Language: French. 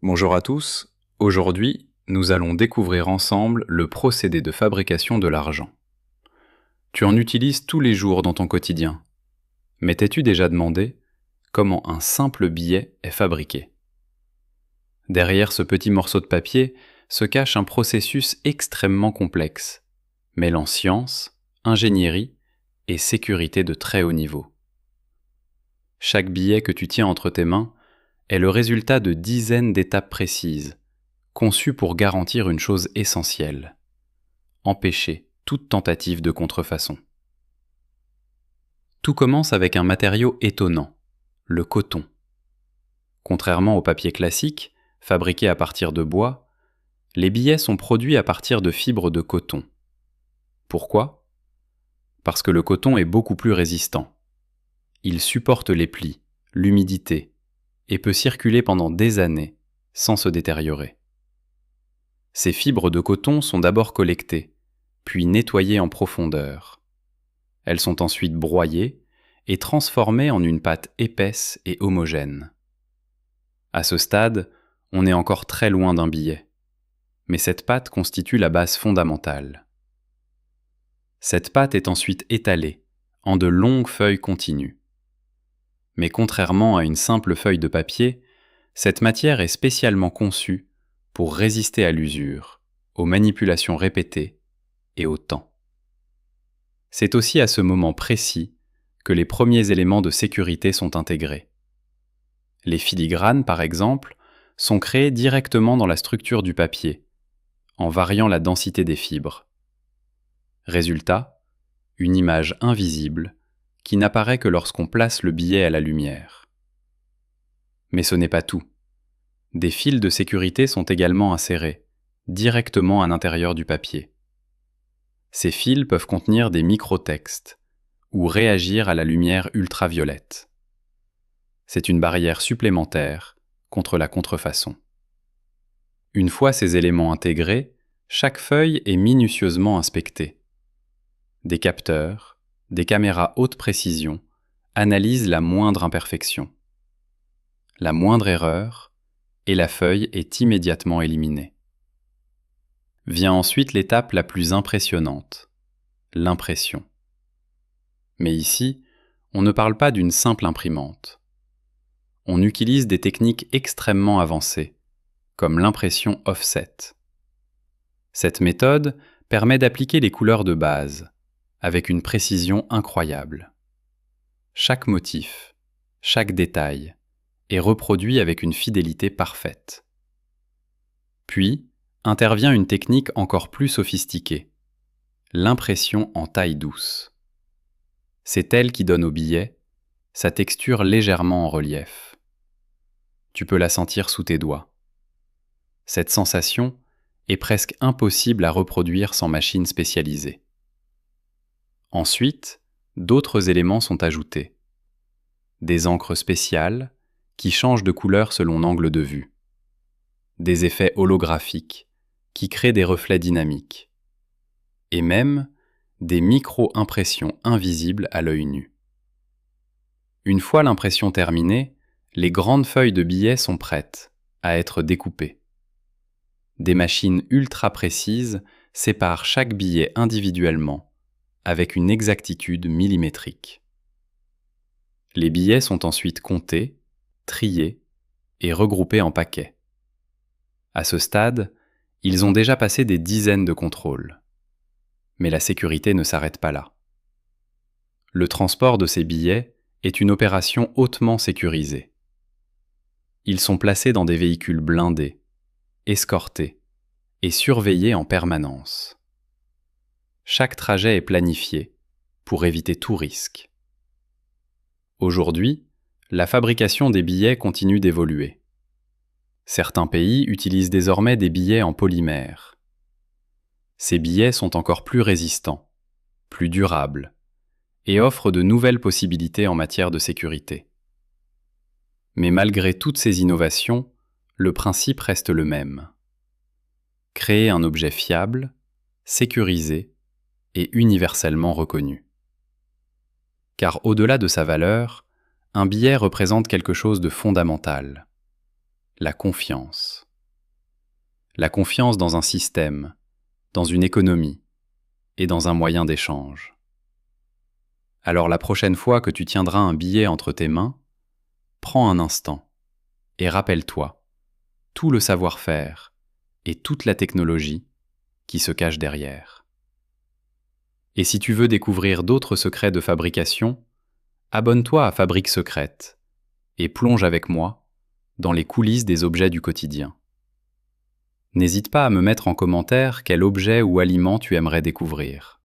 Bonjour à tous, aujourd'hui nous allons découvrir ensemble le procédé de fabrication de l'argent. Tu en utilises tous les jours dans ton quotidien, mais t'es-tu déjà demandé comment un simple billet est fabriqué? Derrière ce petit morceau de papier se cache un processus extrêmement complexe, mêlant science, ingénierie et sécurité de très haut niveau. Chaque billet que tu tiens entre tes mains est le résultat de dizaines d'étapes précises, conçues pour garantir une chose essentielle: empêcher toute tentative de contrefaçon. Tout commence avec un matériau étonnant, le coton. Contrairement au papier classique, fabriqué à partir de bois, les billets sont produits à partir de fibres de coton. Pourquoi? Parce que le coton est beaucoup plus résistant. Il supporte les plis, l'humidité, et peut circuler pendant des années sans se détériorer. Ces fibres de coton sont d'abord collectées, puis nettoyées en profondeur. Elles sont ensuite broyées et transformées en une pâte épaisse et homogène. À ce stade, on est encore très loin d'un billet, mais cette pâte constitue la base fondamentale. Cette pâte est ensuite étalée en de longues feuilles continues. Mais contrairement à une simple feuille de papier, cette matière est spécialement conçue pour résister à l'usure, aux manipulations répétées et au temps. C'est aussi à ce moment précis que les premiers éléments de sécurité sont intégrés. Les filigranes, par exemple, sont créés directement dans la structure du papier, en variant la densité des fibres. Résultat, une image invisible qui n'apparaît que lorsqu'on place le billet à la lumière. Mais ce n'est pas tout. Des fils de sécurité sont également insérés, directement à l'intérieur du papier. Ces fils peuvent contenir des microtextes ou réagir à la lumière ultraviolette. C'est une barrière supplémentaire contre la contrefaçon. Une fois ces éléments intégrés, chaque feuille est minutieusement inspectée. Des capteurs, des caméras haute précision analysent la moindre imperfection. La moindre erreur, et la feuille est immédiatement éliminée. Vient ensuite l'étape la plus impressionnante, l'impression. Mais ici, on ne parle pas d'une simple imprimante. On utilise des techniques extrêmement avancées, comme l'impression offset. Cette méthode permet d'appliquer les couleurs de base, avec une précision incroyable. Chaque motif, chaque détail, est reproduit avec une fidélité parfaite. Puis, intervient une technique encore plus sophistiquée, l'impression en taille douce. C'est elle qui donne au billet sa texture légèrement en relief. Tu peux la sentir sous tes doigts. Cette sensation est presque impossible à reproduire sans machine spécialisée. Ensuite, d'autres éléments sont ajoutés. Des encres spéciales qui changent de couleur selon l'angle de vue. Des effets holographiques qui créent des reflets dynamiques. Et même des micro-impressions invisibles à l'œil nu. Une fois l'impression terminée, les grandes feuilles de billets sont prêtes à être découpées. Des machines ultra précises séparent chaque billet individuellement avec une exactitude millimétrique. Les billets sont ensuite comptés, triés et regroupés en paquets. À ce stade, ils ont déjà passé des dizaines de contrôles. Mais la sécurité ne s'arrête pas là. Le transport de ces billets est une opération hautement sécurisée. Ils sont placés dans des véhicules blindés, escortés et surveillés en permanence. Chaque trajet est planifié pour éviter tout risque. Aujourd'hui, la fabrication des billets continue d'évoluer. Certains pays utilisent désormais des billets en polymère. Ces billets sont encore plus résistants, plus durables, et offrent de nouvelles possibilités en matière de sécurité. Mais malgré toutes ces innovations, le principe reste le même. Créer un objet fiable, sécurisé et universellement reconnu. Car au-delà de sa valeur, un billet représente quelque chose de fondamental. la confiance. La confiance dans un système, dans une économie et dans un moyen d'échange. Alors la prochaine fois que tu tiendras un billet entre tes mains, prends un instant et rappelle-toi tout le savoir-faire et toute la technologie qui se cache derrière. Et si tu veux découvrir d'autres secrets de fabrication, abonne-toi à Fabrique Secrète et plonge avec moi dans les coulisses des objets du quotidien. N'hésite pas à me mettre en commentaire quel objet ou aliment tu aimerais découvrir.